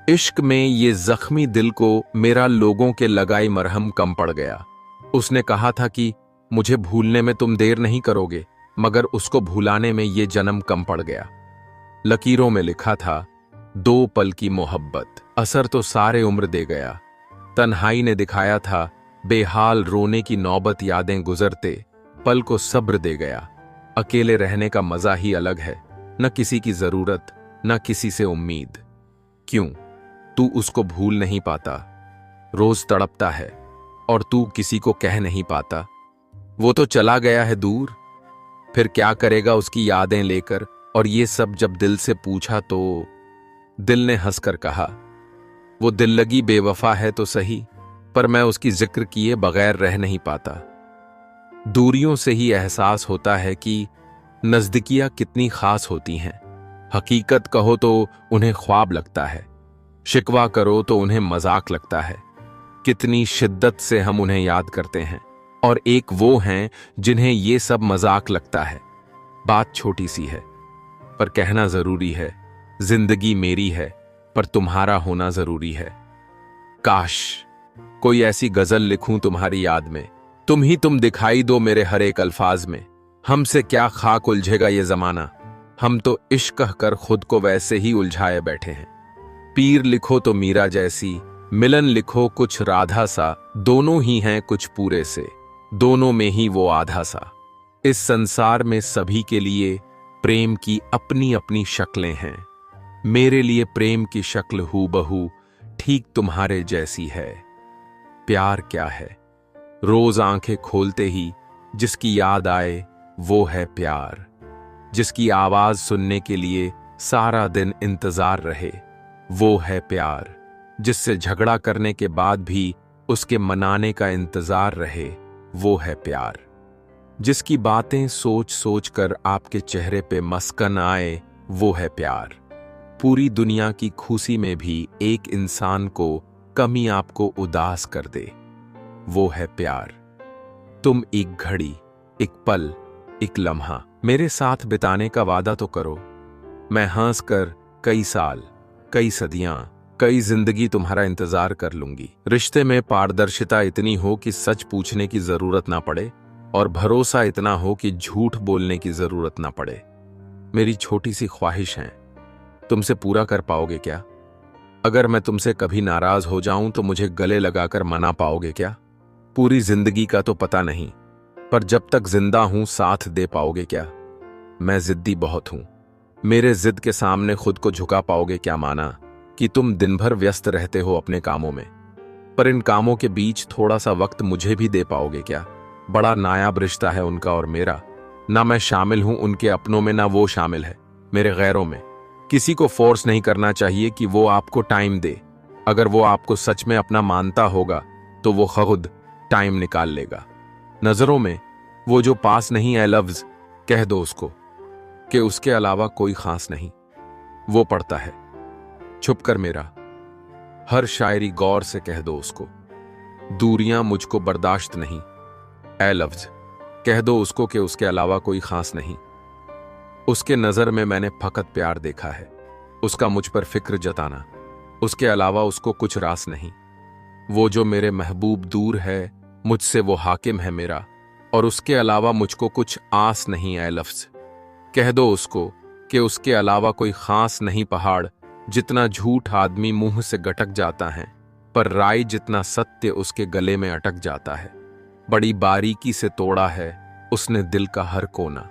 इश्क में ये जख्मी दिल को मेरा लोगों के लगाई मरहम कम पड़ गया। उसने कहा था कि मुझे भूलने में तुम देर नहीं करोगे, मगर उसको भुलाने में ये जन्म कम पड़ गया। लकीरों में लिखा था 2 पल की मोहब्बत, असर तो सारे उम्र दे गया। तन्हाई ने दिखाया था बेहाल रोने की नौबत, यादें गुजरते पल को सब्र दे गया। अकेले रहने का मजा ही अलग है, न किसी की जरूरत न किसी से उम्मीद। क्यों तू उसको भूल नहीं पाता? रोज तड़पता है और तू किसी को कह नहीं पाता। वो तो चला गया है दूर, फिर क्या करेगा उसकी यादें लेकर? और ये सब जब दिल से पूछा तो दिल ने हंसकर कहा, वो दिल लगी बेवफा है तो सही, पर मैं उसकी जिक्र किए बगैर रह नहीं पाता। दूरियों से ही एहसास होता है कि नजदीकियां कितनी खास होती हैं। हकीकत कहो तो उन्हें ख्वाब लगता है, शिकवा करो तो उन्हें मजाक लगता है। कितनी शिद्दत से हम उन्हें याद करते हैं, और एक वो हैं जिन्हें ये सब मजाक लगता है। बात छोटी सी है पर कहना जरूरी है, जिंदगी मेरी है पर तुम्हारा होना जरूरी है। काश कोई ऐसी गजल लिखूं तुम्हारी याद में, तुम दिखाई दो मेरे हर एक अल्फाज में। हमसे क्या खाक उलझेगा ये जमाना, हम तो इश्क कहकर खुद को वैसे ही उलझाए बैठे हैं। पीर लिखो तो मीरा जैसी, मिलन लिखो कुछ राधा सा, दोनों ही हैं कुछ पूरे से, दोनों में ही वो आधा सा। इस संसार में सभी के लिए प्रेम की अपनी अपनी शक्लें हैं। मेरे लिए प्रेम की शक्ल हूबहू ठीक तुम्हारे जैसी है। प्यार क्या है? रोज आंखें खोलते ही जिसकी याद आए वो है प्यार। जिसकी आवाज सुनने के लिए सारा दिन इंतजार रहे वो है प्यार। जिससे झगड़ा करने के बाद भी उसके मनाने का इंतजार रहे वो है प्यार। जिसकी बातें सोच सोच कर आपके चेहरे पे मस्कन आए वो है प्यार। पूरी दुनिया की खुशी में भी एक इंसान को कमी आपको उदास कर दे वो है प्यार। तुम एक घड़ी, एक पल, एक लम्हा मेरे साथ बिताने का वादा तो करो। मैं हंस कर कई साल, कई सदियां, कई जिंदगी तुम्हारा इंतजार कर लूंगी। रिश्ते में पारदर्शिता इतनी हो कि सच पूछने की जरूरत ना पड़े, और भरोसा इतना हो कि झूठ बोलने की जरूरत ना पड़े। मेरी छोटी सी ख्वाहिश है, तुमसे पूरा कर पाओगे क्या? अगर मैं तुमसे कभी नाराज हो जाऊं तो मुझे गले लगाकर मना पाओगे क्या? पूरी जिंदगी का तो पता नहीं, पर जब तक जिंदा हूं साथ दे पाओगे क्या? मैं जिद्दी बहुत हूं, मेरे जिद के सामने खुद को झुका पाओगे क्या? माना कि तुम दिन भर व्यस्त रहते हो अपने कामों में, पर इन कामों के बीच थोड़ा सा वक्त मुझे भी दे पाओगे क्या? बड़ा नायाब रिश्ता है उनका और मेरा, ना मैं शामिल हूं उनके अपनों में ना वो शामिल है मेरे गैरों में। किसी को फोर्स नहीं करना चाहिए कि वो आपको टाइम दे। अगर वो आपको सच में अपना मानता होगा तो वो खुद टाइम निकाल लेगा। नजरों में वो जो पास नहीं है लफ्ज, कह दो उसको कि उसके अलावा कोई खास नहीं। वो पढ़ता है छुप कर मेरा हर शायरी, गौर से कह दो उसको। दूरियां मुझको बर्दाश्त नहीं, ए लफ्ज कह दो उसको कि उसके अलावा कोई खास नहीं। उसके नजर में मैंने फकत प्यार देखा है, उसका मुझ पर फिक्र जताना, उसके अलावा उसको कुछ रास नहीं। वो जो मेरे महबूब दूर है, मुझसे वो हाकिम है मेरा, और उसके अलावा मुझको कुछ आस नहीं। है लफ्ज कह दो उसको कि उसके अलावा कोई खास नहीं। पहाड़ जितना झूठ आदमी मुंह से गटक जाता है, पर राई जितना सत्य उसके गले में अटक जाता है। बड़ी बारीकी से तोड़ा है उसने दिल का हर कोना।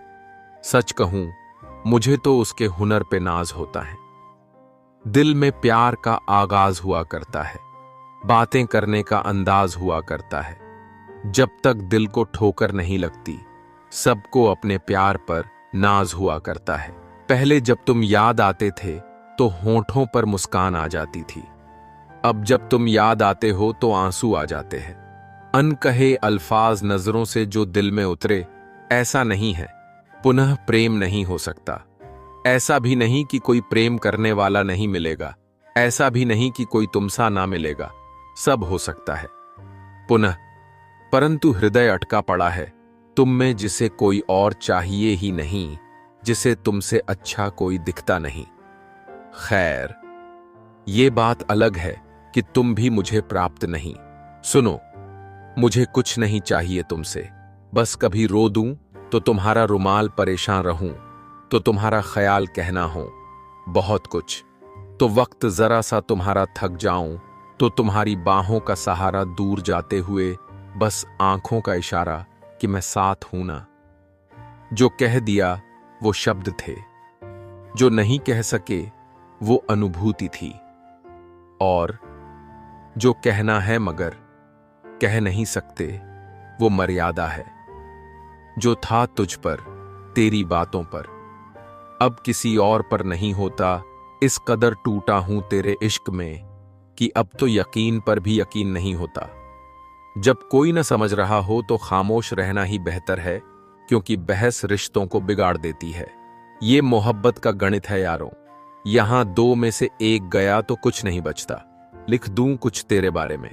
सच कहूं मुझे तो उसके हुनर पे नाज होता है। दिल में प्यार का आगाज हुआ करता है, बातें करने का अंदाज हुआ करता है। जब तक दिल को ठोकर नहीं लगती, सबको अपने प्यार पर नाज हुआ करता है। पहले जब तुम याद आते थे तो होंठों पर मुस्कान आ जाती थी, अब जब तुम याद आते हो तो आंसू आ जाते हैं। अनकहे अल्फाज नजरों से जो दिल में उतरे, ऐसा नहीं है पुनः प्रेम नहीं हो सकता। ऐसा भी नहीं कि कोई प्रेम करने वाला नहीं मिलेगा, ऐसा भी नहीं कि कोई तुमसा ना मिलेगा। सब हो सकता है पुनः, परंतु हृदय अटका पड़ा है तुम में, जिसे कोई और चाहिए ही नहीं, जिसे तुमसे अच्छा कोई दिखता नहीं। खैर, ये बात अलग है कि तुम भी मुझे प्राप्त नहीं। सुनो, मुझे कुछ नहीं चाहिए तुमसे, बस कभी रो दूं तो तुम्हारा रुमाल परेशान रहूं, तो तुम्हारा ख्याल कहना हो, बहुत कुछ। तो वक्त जरा सा तुम्हारा थक जाऊं तो तुम्हारी बाहों का सहारा दूर जाते हुए बस आंखों का इशारा कि मैं साथ हूं ना। जो कह दिया वो शब्द थे, जो नहीं कह सके वो अनुभूति थी, और जो कहना है मगर कह नहीं सकते वो मर्यादा है। जो था तुझ पर, तेरी बातों पर, अब किसी और पर नहीं होता, इस कदर टूटा हूं तेरे इश्क में कि अब तो यकीन पर भी यकीन नहीं होता। जब कोई न समझ रहा हो तो खामोश रहना ही बेहतर है, क्योंकि बहस रिश्तों को बिगाड़ देती है। ये मोहब्बत का गणित है यारों, यहां दो में से एक गया तो कुछ नहीं बचता। लिख दूं कुछ तेरे बारे में,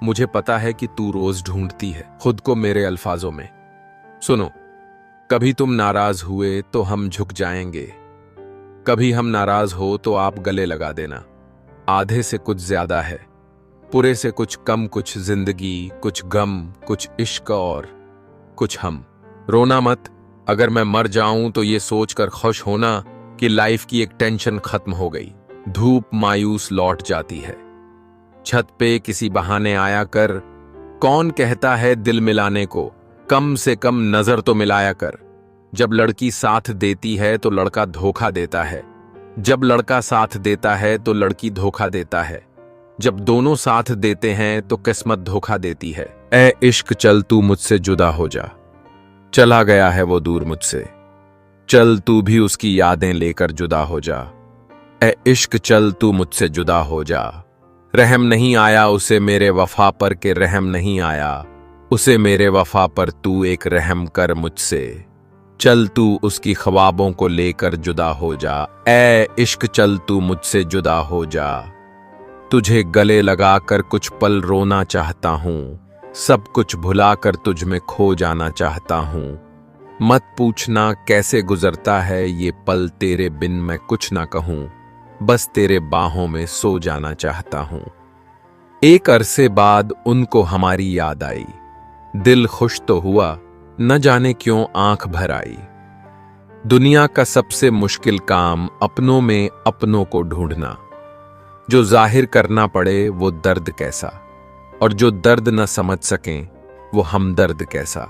मुझे पता है कि तू रोज ढूंढती है खुद को मेरे अल्फाजों में। सुनो, कभी तुम नाराज हुए तो हम झुक जाएंगे, कभी हम नाराज हो तो आप गले लगा देना। आधे से कुछ ज्यादा है, पूरे से कुछ कम, कुछ जिंदगी, कुछ गम, कुछ इश्क और कुछ हम। रोना मत, अगर मैं मर जाऊं तो ये सोचकर खुश होना कि लाइफ की एक टेंशन खत्म हो गई। धूप मायूस लौट जाती है, छत पे किसी बहाने आया कर। कौन कहता है दिल मिलाने को, कम से कम नजर तो मिलाया कर। जब लड़की साथ देती है तो लड़का धोखा देता है, जब लड़का साथ देता है तो लड़की धोखा देता है, जब दोनों साथ देते हैं तो किस्मत धोखा देती है। ए इश्क चल तू मुझसे जुदा हो जा, चला गया है वो दूर मुझसे, चल तू भी उसकी यादें लेकर जुदा हो जा। ए इश्क चल तू मुझसे जुदा हो जा। रहम नहीं आया उसे मेरे वफा पर, के रहम नहीं आया उसे मेरे वफा पर, तू एक रहम कर मुझसे। चल तू उसकी ख्वाबों को लेकर जुदा हो जा। ए इश्क चल तू मुझसे जुदा हो जा। तुझे गले लगाकर कुछ पल रोना चाहता हूं, सब कुछ भुलाकर तुझ में खो जाना चाहता हूं। मत पूछना कैसे गुजरता है ये पल, तेरे बिन मैं कुछ ना कहूं, बस तेरे बाहों में सो जाना चाहता हूं। एक अरसे बाद उनको हमारी याद आई, दिल खुश तो हुआ, न जाने क्यों आंख भर आई। दुनिया का सबसे मुश्किल काम अपनों में अपनों को ढूंढना, जो जाहिर करना पड़े वो दर्द कैसा, और जो दर्द न समझ सकें वो हमदर्द कैसा।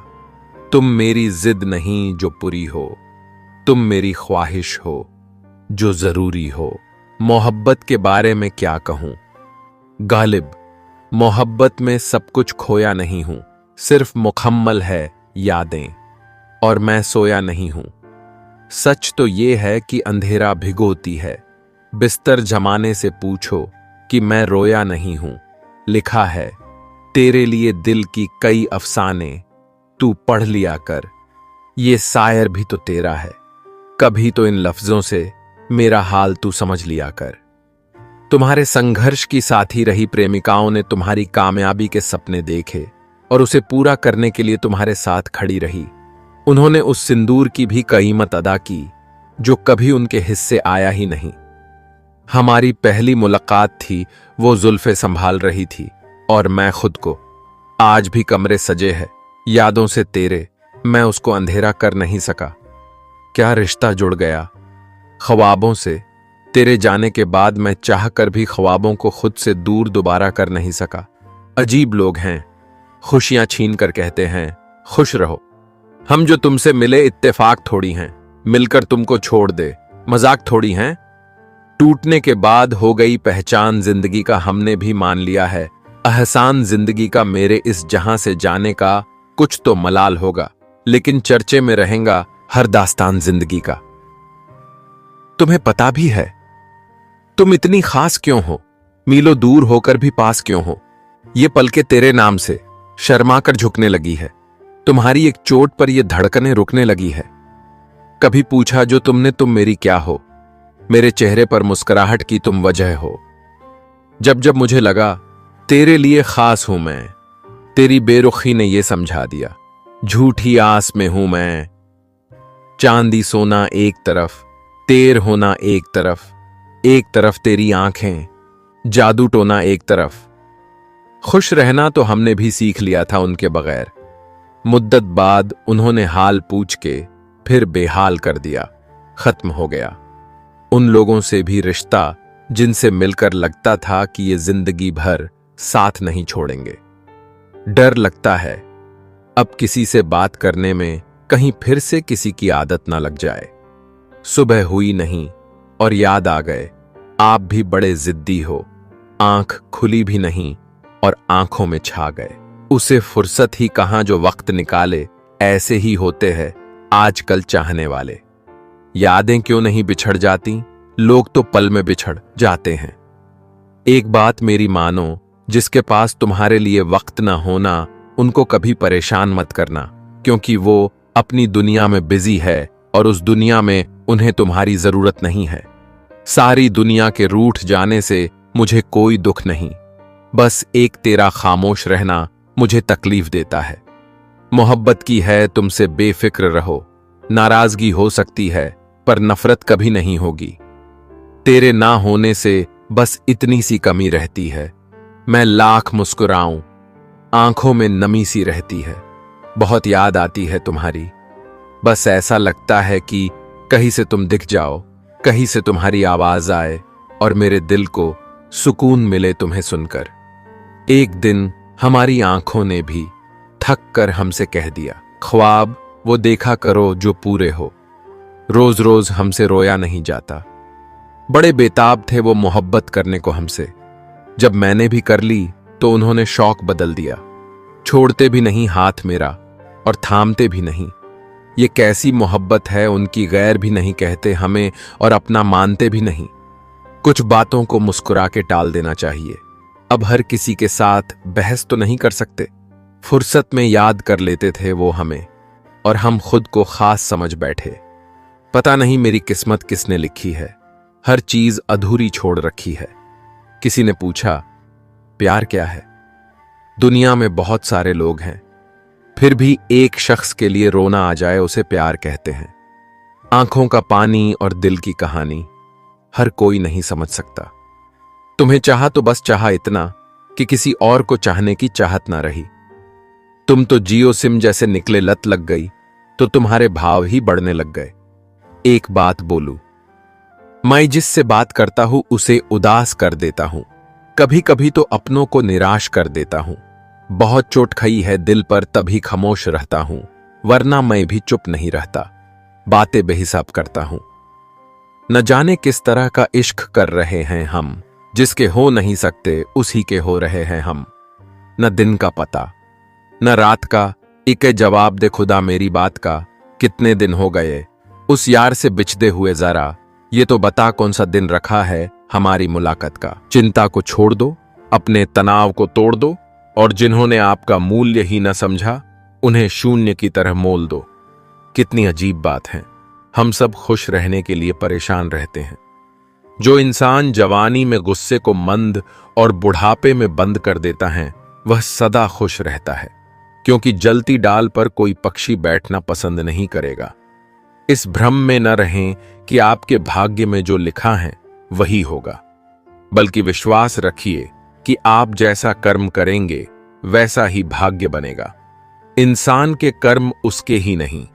तुम मेरी जिद नहीं जो पूरी हो, तुम मेरी ख्वाहिश हो जो जरूरी हो। मोहब्बत के बारे में क्या कहूं गालिब, मोहब्बत में सब कुछ खोया नहीं हूं, सिर्फ मुकम्मल है यादें, और मैं सोया नहीं हूं। सच तो ये है कि अंधेरा भिगोती है, बिस्तर जमाने से पूछो कि मैं रोया नहीं हूं। लिखा है तेरे लिए दिल की कई अफसाने, तू पढ़ लिया कर, ये शायर भी तो तेरा है, कभी तो इन लफ्जों से मेरा हाल तू समझ लिया कर। तुम्हारे संघर्ष की साथी रही प्रेमिकाओं ने तुम्हारी कामयाबी के सपने देखे और उसे पूरा करने के लिए तुम्हारे साथ खड़ी रही। उन्होंने उस सिंदूर की भी कीमत अदा की जो कभी उनके हिस्से आया ही नहीं। हमारी पहली मुलाकात थी, वो जुल्फे संभाल रही थी और मैं खुद को। आज भी कमरे सजे हैं यादों से तेरे, मैं उसको अंधेरा कर नहीं सका। क्या रिश्ता जुड़ गया ख्वाबों से, तेरे जाने के बाद मैं चाहकर भी ख्वाबों को खुद से दूर दोबारा कर नहीं सका। अजीब लोग हैं, खुशियां छीन कर कहते हैं खुश रहो। हम जो तुमसे मिले इत्तेफाक थोड़ी हैं, मिलकर तुमको छोड़ दे मजाक थोड़ी हैं। टूटने के बाद हो गई पहचान जिंदगी का, हमने भी मान लिया है एहसान जिंदगी का। मेरे इस जहां से जाने का कुछ तो मलाल होगा, लेकिन चर्चे में रहेगा हर दास्तान जिंदगी का। तुम्हें पता भी है तुम इतनी खास क्यों हो, मीलों दूर होकर भी पास क्यों हो। ये पलके तेरे नाम से शर्मा कर झुकने लगी है, तुम्हारी एक चोट पर ये धड़कनें रुकने लगी है। कभी पूछा जो तुमने तुम मेरी क्या हो, मेरे चेहरे पर मुस्कुराहट की तुम वजह हो। जब जब मुझे लगा तेरे लिए खास हूं मैं, तेरी बेरुखी ने ये समझा दिया झूठी आस में हूं मैं। चांदी सोना एक तरफ, तेर होना एक तरफ तेरी आंखें, जादू टोना एक तरफ। खुश रहना तो हमने भी सीख लिया था उनके बगैर। मुद्दत बाद उन्होंने हाल पूछ के फिर बेहाल कर दिया, खत्म हो गया। उन लोगों से भी रिश्ता जिनसे मिलकर लगता था कि ये जिंदगी भर साथ नहीं छोड़ेंगे। डर लगता है अब किसी से बात करने में कहीं फिर से किसी की आदत ना लग जाए। सुबह हुई नहीं और याद आ गए, आप भी बड़े जिद्दी हो। आंख खुली भी नहीं और आंखों में छा गए। उसे फुर्सत ही कहां जो वक्त निकाले, ऐसे ही होते हैं आजकल चाहने वाले। यादें क्यों नहीं बिछड़ जाती, लोग तो पल में बिछड़ जाते हैं। एक बात मेरी मानो, जिसके पास तुम्हारे लिए वक्त ना होना, उनको कभी परेशान मत करना, क्योंकि वो अपनी दुनिया में बिजी है और उस दुनिया में उन्हें तुम्हारी जरूरत नहीं है। सारी दुनिया के रूठ जाने से मुझे कोई दुख नहीं, बस एक तेरा खामोश रहना मुझे तकलीफ देता है। मोहब्बत की है तुमसे बेफिक्र रहो, नाराजगी हो सकती है पर नफरत कभी नहीं होगी। तेरे ना होने से बस इतनी सी कमी रहती है, मैं लाख मुस्कुराऊं आंखों में नमी सी रहती है। बहुत याद आती है तुम्हारी, बस ऐसा लगता है कि कहीं से तुम दिख जाओ, कहीं से तुम्हारी आवाज आए और मेरे दिल को सुकून मिले तुम्हें सुनकर। एक दिन हमारी आंखों ने भी थक कर हमसे कह दिया, ख्वाब वो देखा करो जो पूरे हो। रोज रोज हमसे रोया नहीं जाता। बड़े बेताब थे वो मोहब्बत करने को हमसे। जब मैंने भी कर ली तो उन्होंने शौक बदल दिया। छोड़ते भी नहीं हाथ मेरा और थामते भी नहीं। ये कैसी मोहब्बत है, उनकी गैर भी नहीं कहते हमें और अपना मानते भी नहीं। कुछ बातों को मुस्कुरा के टाल देना चाहिए। अब हर किसी के साथ बहस तो नहीं कर सकते। फुर्सत में याद कर लेते थे वो हमें और हम खुद को खास समझ बैठे। पता नहीं मेरी किस्मत किसने लिखी है, हर चीज अधूरी छोड़ रखी है। किसी ने पूछा, प्यार क्या है? दुनिया में बहुत सारे लोग हैं, फिर भी एक शख्स के लिए रोना आ जाए उसे प्यार कहते हैं। आंखों का पानी और दिल की कहानी हर कोई नहीं समझ सकता। तुम्हें चाहा तो बस चाहा इतना कि किसी और को चाहने की चाहत ना रही। तुम तो जियो सिम जैसे निकले, लत लग गई तो तुम्हारे भाव ही बढ़ने लग गए। एक बात बोलूं, मैं जिससे बात करता हूं उसे उदास कर देता हूं, कभी कभी तो अपनों को निराश कर देता हूं। बहुत चोट खाई है दिल पर तभी खामोश रहता हूं, वरना मैं भी चुप नहीं रहता, बातें बेहिसाब करता हूं। न जाने किस तरह का इश्क कर रहे हैं हम, जिसके हो नहीं सकते उसी के हो रहे हैं हम। न दिन का पता न रात का, एक जवाब दे खुदा मेरी बात का। कितने दिन हो गए उस यार से बिछदे हुए, जरा ये तो बता कौन सा दिन रखा है हमारी मुलाकात का। चिंता को छोड़ दो, अपने तनाव को तोड़ दो और जिन्होंने आपका मूल्य ही न समझा उन्हें शून्य की तरह मोल दो। कितनी अजीब बात है, हम सब खुश रहने के लिए परेशान रहते हैं। जो इंसान जवानी में गुस्से को मंद और बुढ़ापे में बंद कर देता है वह सदा खुश रहता है, क्योंकि जलती डाल पर कोई पक्षी बैठना पसंद नहीं करेगा। इस भ्रम में न रहें कि आपके भाग्य में जो लिखा है वही होगा, बल्कि विश्वास रखिए कि आप जैसा कर्म करेंगे वैसा ही भाग्य बनेगा। इंसान के कर्म उसके ही नहीं,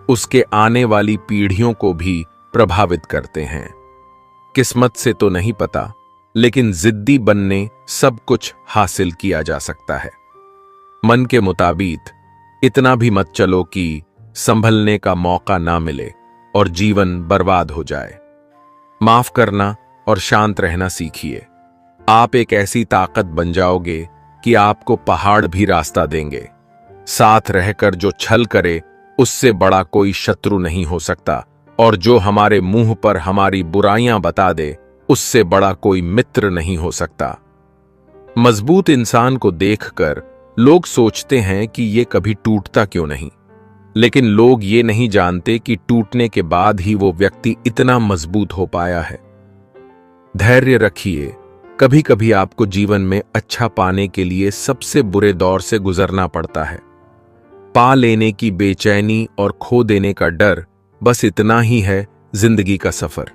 उसके आने वाली पीढ़ियों को भी प्रभावित करते हैं। किस्मत से तो नहीं पता, लेकिन जिद्दी बनने सब कुछ हासिल किया जा सकता है। मन के मुताबिक इतना भी मत चलो कि संभलने का मौका ना मिले और जीवन बर्बाद हो जाए। माफ करना और शांत रहना सीखिए। आप एक ऐसी ताकत बन जाओगे कि आपको पहाड़ भी रास्ता देंगे। साथ रहकर जो छल करे उससे बड़ा कोई शत्रु नहीं हो सकता, और जो हमारे मुंह पर हमारी बुराइयां बता दे उससे बड़ा कोई मित्र नहीं हो सकता। मजबूत इंसान को देखकर लोग सोचते हैं कि ये कभी टूटता क्यों नहीं, लेकिन लोग ये नहीं जानते कि टूटने के बाद ही वो व्यक्ति इतना मजबूत हो पाया है। धैर्य रखिए, कभी कभी आपको जीवन में अच्छा पाने के लिए सबसे बुरे दौर से गुजरना पड़ता है। पा लेने की बेचैनी और खो देने का डर, बस इतना ही है जिंदगी का सफर।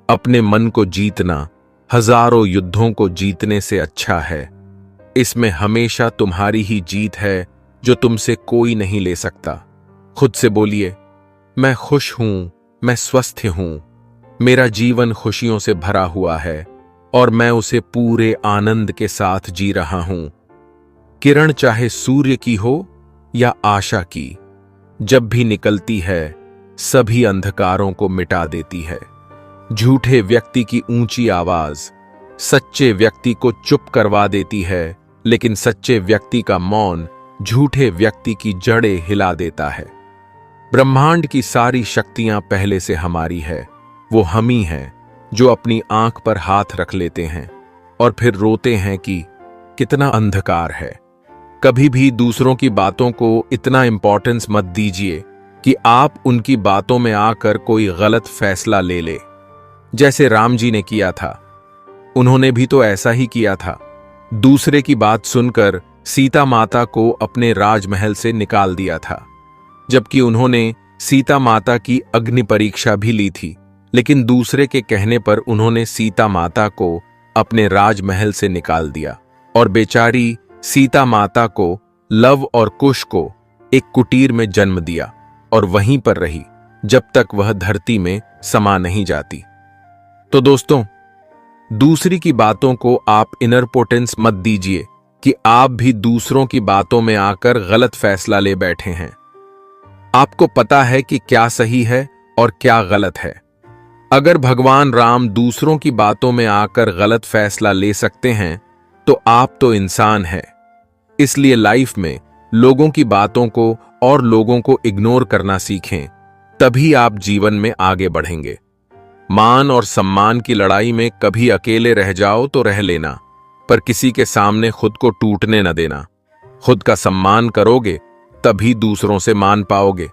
अपने मन को जीतना हजारों युद्धों को जीतने से अच्छा है। इसमें हमेशा तुम्हारी ही जीत है जो तुमसे कोई नहीं ले सकता। खुद से बोलिए, मैं खुश हूं, मैं स्वस्थ हूं, मेरा जीवन खुशियों से भरा हुआ है और मैं उसे पूरे आनंद के साथ जी रहा हूं। किरण चाहे सूर्य की हो या आशा की, जब भी निकलती है सभी अंधकारों को मिटा देती है। झूठे व्यक्ति की ऊंची आवाज सच्चे व्यक्ति को चुप करवा देती है, लेकिन सच्चे व्यक्ति का मौन झूठे व्यक्ति की जड़ें हिला देता है। ब्रह्मांड की सारी शक्तियां पहले से हमारी है। वो हम ही हैं जो अपनी आंख पर हाथ रख लेते हैं और फिर रोते हैं कि कितना अंधकार है। कभी भी दूसरों की बातों को इतना इंपॉर्टेंस मत दीजिए कि आप उनकी बातों में आकर कोई गलत फैसला ले ले, जैसे राम जी ने किया था। उन्होंने भी तो ऐसा ही किया था। दूसरे की बात सुनकर सीता माता को अपने राजमहल से निकाल दिया था, जबकि उन्होंने सीता माता की अग्नि परीक्षा भी ली थी, लेकिन दूसरे के कहने पर उन्होंने सीता माता को अपने राजमहल से निकाल दिया और बेचारी सीता माता को लव और कुश को एक कुटीर में जन्म दिया और वहीं पर रही जब तक वह धरती में समा नहीं जाती। तो दोस्तों, दूसरी की बातों को आप इनरपोटेंस मत दीजिए कि आप भी दूसरों की बातों में आकर गलत फैसला ले बैठे हैं। आपको पता है कि क्या सही है और क्या गलत है। अगर भगवान राम दूसरों की बातों में आकर गलत फैसला ले सकते हैं तो आप तो इंसान हैं। इसलिए लाइफ में लोगों की बातों को और लोगों को इग्नोर करना सीखें, तभी आप जीवन में आगे बढ़ेंगे। मान और सम्मान की लड़ाई में कभी अकेले रह जाओ तो रह लेना, पर किसी के सामने खुद को टूटने न देना। खुद का सम्मान करोगे तभी दूसरों से मान पाओगे।